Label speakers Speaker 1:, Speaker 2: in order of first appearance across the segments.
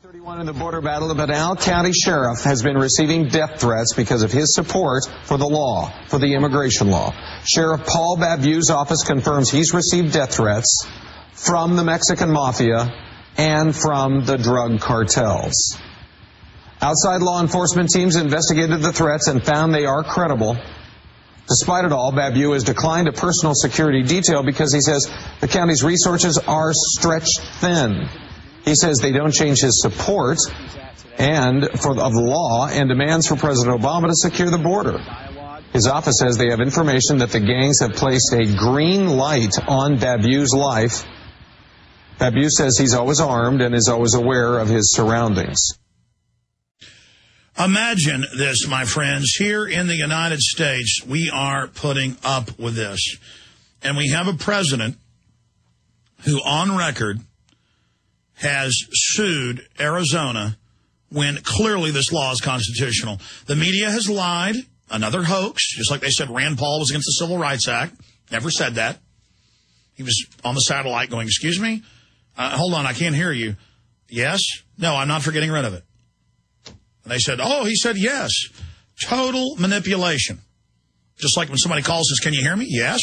Speaker 1: 31 in the border battle, the Pinal County Sheriff has been receiving death threats because of his support for the law, for the immigration law. Sheriff Paul Babeu's office confirms he's received death threats from the Mexican mafia and from the drug cartels. Outside law enforcement teams investigated the threats and found they are credible. Despite it all, Babeu has declined a personal security detail because he says the county's resources are stretched thin. He says they don't change his support of the law and demands for President Obama to secure the border. His office says they have information that the gangs have placed a green light on Babeu's life. Babeu says he's always armed and is always aware of his surroundings.
Speaker 2: Imagine this, my friends. Here in the United States, we are putting up with this. And we have a president who, on record, has sued Arizona when clearly this law is constitutional. The media has lied. Another hoax, just like they said Rand Paul was against the Civil Rights Act. Never said that. He was on the satellite going, excuse me? Hold on, I can't hear you. Yes? No, I'm not for getting rid of it. And they said, oh, he said yes. Total manipulation. Just like when somebody calls and says, can you hear me? Yes.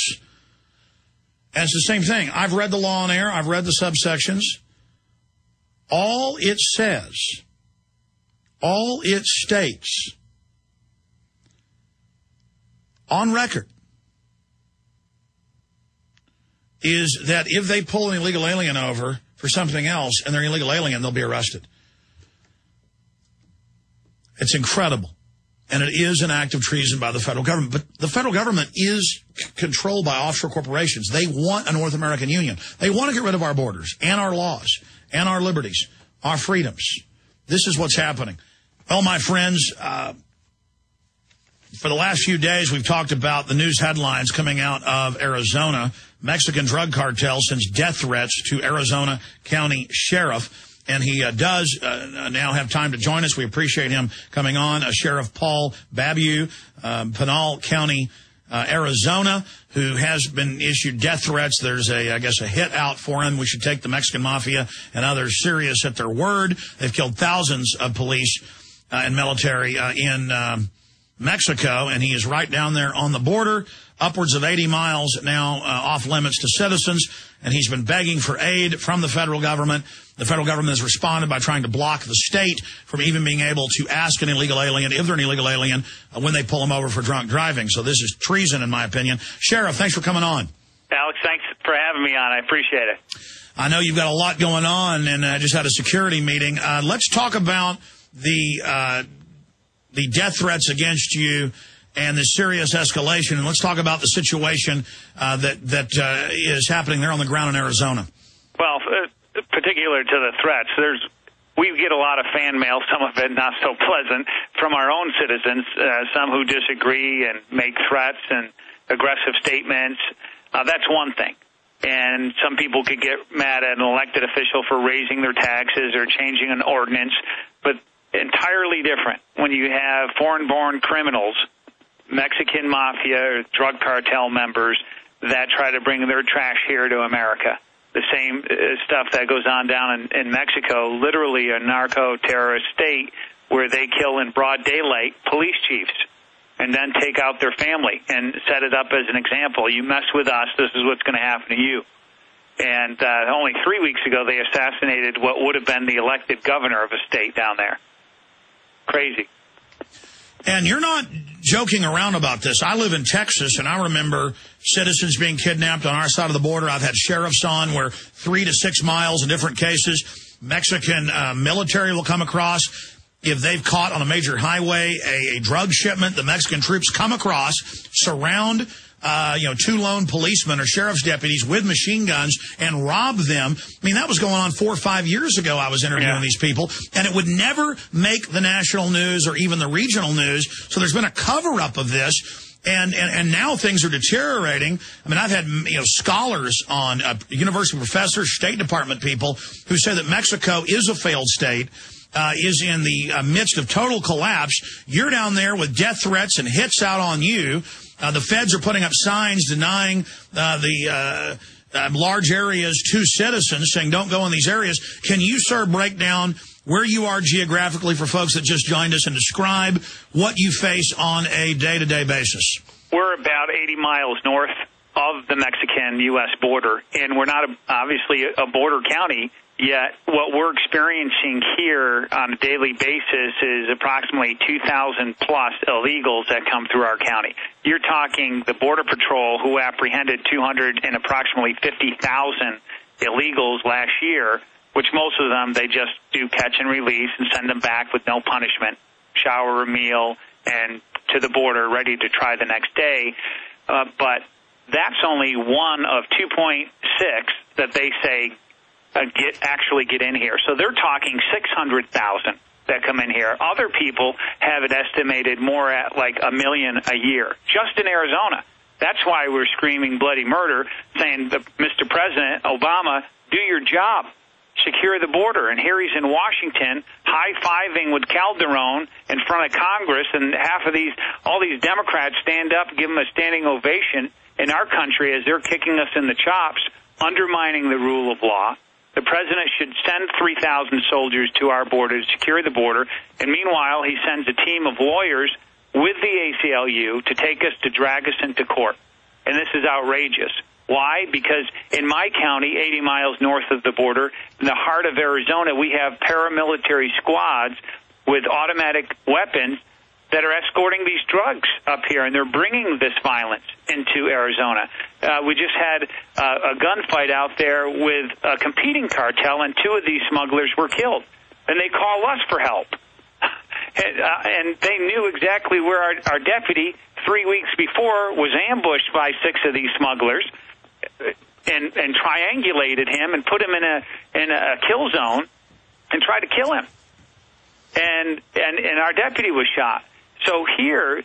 Speaker 2: And it's the same thing. I've read the law on air. I've read the subsections. All it says, all it states, on record, is that if they pull an illegal alien over for something else and they're an illegal alien, they'll be arrested. It's incredible. And it is an act of treason by the federal government. But the federal government is controlled by offshore corporations. They want a North American Union. They want to get rid of our borders and our laws and our liberties, our freedoms. This is what's happening. Well, my friends, for the last few days, we've talked about the news headlines coming out of Arizona. Mexican drug cartel sends death threats to Arizona County Sheriff. And he does now have time to join us. We appreciate him coming on. Sheriff Paul Babeu, Pinal County, Arizona, who has been issued death threats. There's I guess, a hit out for him. We should take the Mexican mafia and others serious at their word. They've killed thousands of police and military in Mexico, and he is right down there on the border, upwards of 80 miles now off limits to citizens, and he's been begging for aid from the federal government. The federal government has responded by trying to block the state from even being able to ask an illegal alien, if they're an illegal alien, when they pull them over for drunk driving. So this is treason, in my opinion. Sheriff, thanks for coming on.
Speaker 3: Alex, thanks for having me on. I appreciate it.
Speaker 2: I know you've got a lot going on, and I just had a security meeting. Let's talk about the death threats against you and the serious escalation, and let's talk about the situation that is happening there on the ground in Arizona.
Speaker 3: Well, particular to the threats, we get a lot of fan mail, some of it not so pleasant, from our own citizens, some who disagree and make threats and aggressive statements. That's one thing. And some people could get mad at an elected official for raising their taxes or changing an ordinance, but entirely different when you have foreign-born criminals, Mexican mafia or drug cartel members that try to bring their trash here to America. The same stuff that goes on down in Mexico, literally a narco-terrorist state where they kill in broad daylight police chiefs and then take out their family and set it up as an example. You mess with us, this is what's going to happen to you. And only 3 weeks ago, they assassinated what would have been the elected governor of a state down there. Crazy.
Speaker 2: And you're not joking around about this. I live in Texas, and I remember citizens being kidnapped on our side of the border. I've had sheriffs on where 3 to 6 miles in different cases, Mexican military will come across. If they've caught on a major highway a drug shipment, the Mexican troops come across, surround 2 lone policemen or sheriff's deputies with machine guns and rob them. I mean, that was going on 4 or 5 years ago. I was interviewing these people, and it would never make the national news or even the regional news. So there's been a cover-up of this. And now things are deteriorating. I mean, I've had scholars on, university professors, State Department people who say that Mexico is a failed state, is in the midst of total collapse. You're down there with death threats and hits out on you. The feds are putting up signs denying the large areas to citizens, saying don't go in these areas. Can you, sir, break down where you are geographically for folks that just joined us and describe what you face on a day-to-day basis.
Speaker 3: We're about 80 miles north of the Mexican-U.S. border, and we're not obviously a border county, yet what we're experiencing here on a daily basis is approximately 2,000-plus illegals that come through our county. You're talking the Border Patrol, who apprehended 250,000 illegals last year, which most of them they just do catch and release and send them back with no punishment, shower, a meal, and to the border, ready to try the next day. But that's only one of 2.6 that they say actually get in here. So they're talking 600,000 that come in here. Other people have it estimated more at like 1 million a year, just in Arizona. That's why we're screaming bloody murder, saying, Mr. President Obama, do your job. Secure the border. And here he's in Washington high-fiving with Calderon in front of Congress, and all these Democrats stand up, give him a standing ovation in our country as they're kicking us in the chops, undermining the rule of law. The president should send 3,000 soldiers to our border to secure the border, and meanwhile he sends a team of lawyers with the ACLU to drag us into court. And this is outrageous. Why? Because in my county, 80 miles north of the border, in the heart of Arizona, we have paramilitary squads with automatic weapons that are escorting these drugs up here, and they're bringing this violence into Arizona. We just had a gunfight out there with a competing cartel, and 2 of these smugglers were killed. And they call us for help. And they knew exactly where our deputy 3 weeks before was ambushed by 6 of these smugglers and triangulated him and put him in a kill zone and tried to kill him. And our deputy was shot. So here,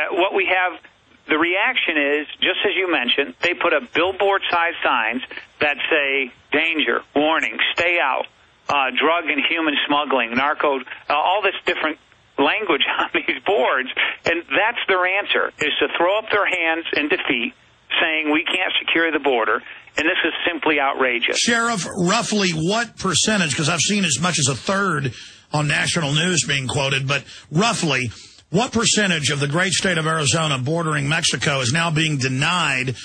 Speaker 3: what we have, the reaction is, just as you mentioned, they put up billboard-sized signs that say, danger, warning, stay out, drug and human smuggling, narco, all this different language on these boards. And that's their answer, is to throw up their hands in defeat, saying we can't secure the border. And this is simply outrageous.
Speaker 2: Sheriff, roughly what percentage, because I've seen as much as a third on national news being quoted, but roughly what percentage of the great state of Arizona bordering Mexico is now being denied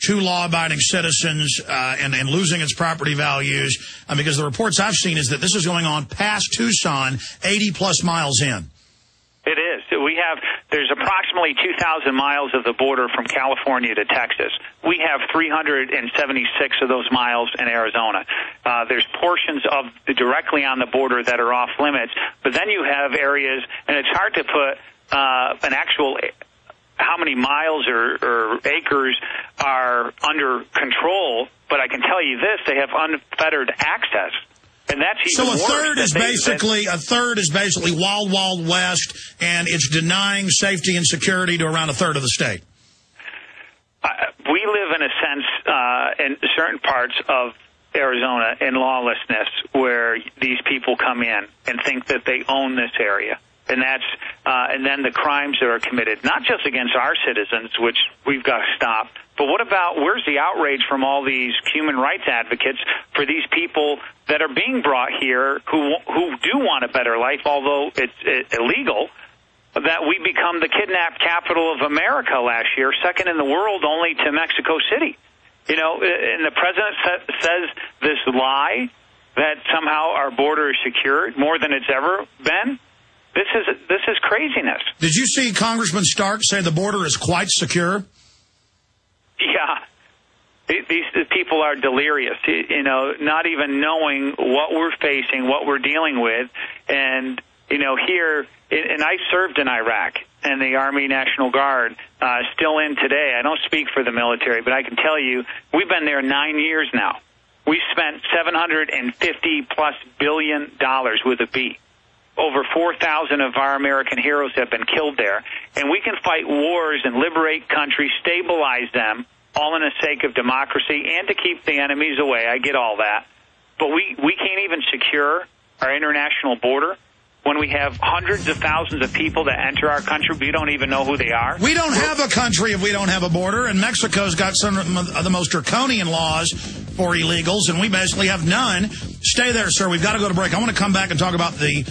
Speaker 2: to law-abiding citizens and losing its property values? Because the reports I've seen is that this is going on past Tucson, 80-plus miles in.
Speaker 3: It is. There's approximately 2,000 miles of the border from California to Texas. We have 376 of those miles in Arizona. There's portions of directly on the border that are off limits, but then you have areas, and it's hard to put an actual how many miles or acres are under control, but I can tell you this, they have unfettered access. And that's even
Speaker 2: so
Speaker 3: worse.
Speaker 2: A third is basically wild west, and it's denying safety and security to around a third of the state.
Speaker 3: We live in a sense in certain parts of Arizona in lawlessness where these people come in and think that they own this area. And and then the crimes that are committed, not just against our citizens, which we've got to stop, but where's the outrage from all these human rights advocates for these people that are being brought here who do want a better life, although it's illegal, that we become the kidnapped capital of America last year, second in the world only to Mexico City. And the president says this lie that somehow our border is secured more than it's ever been. This is craziness.
Speaker 2: Did you see Congressman Stark say the border is quite secure?
Speaker 3: Yeah. These people are delirious, not even knowing what we're facing, what we're dealing with. And, here, and I served in Iraq, and the Army National Guard still in today. I don't speak for the military, but I can tell you we've been there 9 years now. We spent $750+ billion with a B. Over 4,000 of our American heroes have been killed there. And we can fight wars and liberate countries, stabilize them, all in the sake of democracy and to keep the enemies away. I get all that. But we can't even secure our international border when we have hundreds of thousands of people that enter our country. We don't even know who they are.
Speaker 2: We don't have a country if we don't have a border, and Mexico's got some of the most draconian laws for illegals, and we basically have none. Stay there, sir. We've got to go to break. I want to come back and talk about the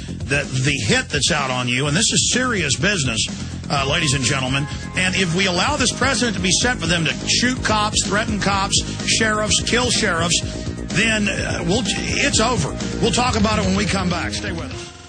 Speaker 2: hit that's out on you, and this is serious business, ladies and gentlemen. And if we allow this precedent to be set for them to shoot cops, threaten cops, sheriffs, kill sheriffs, then it's over. We'll talk about it when we come back. Stay with us.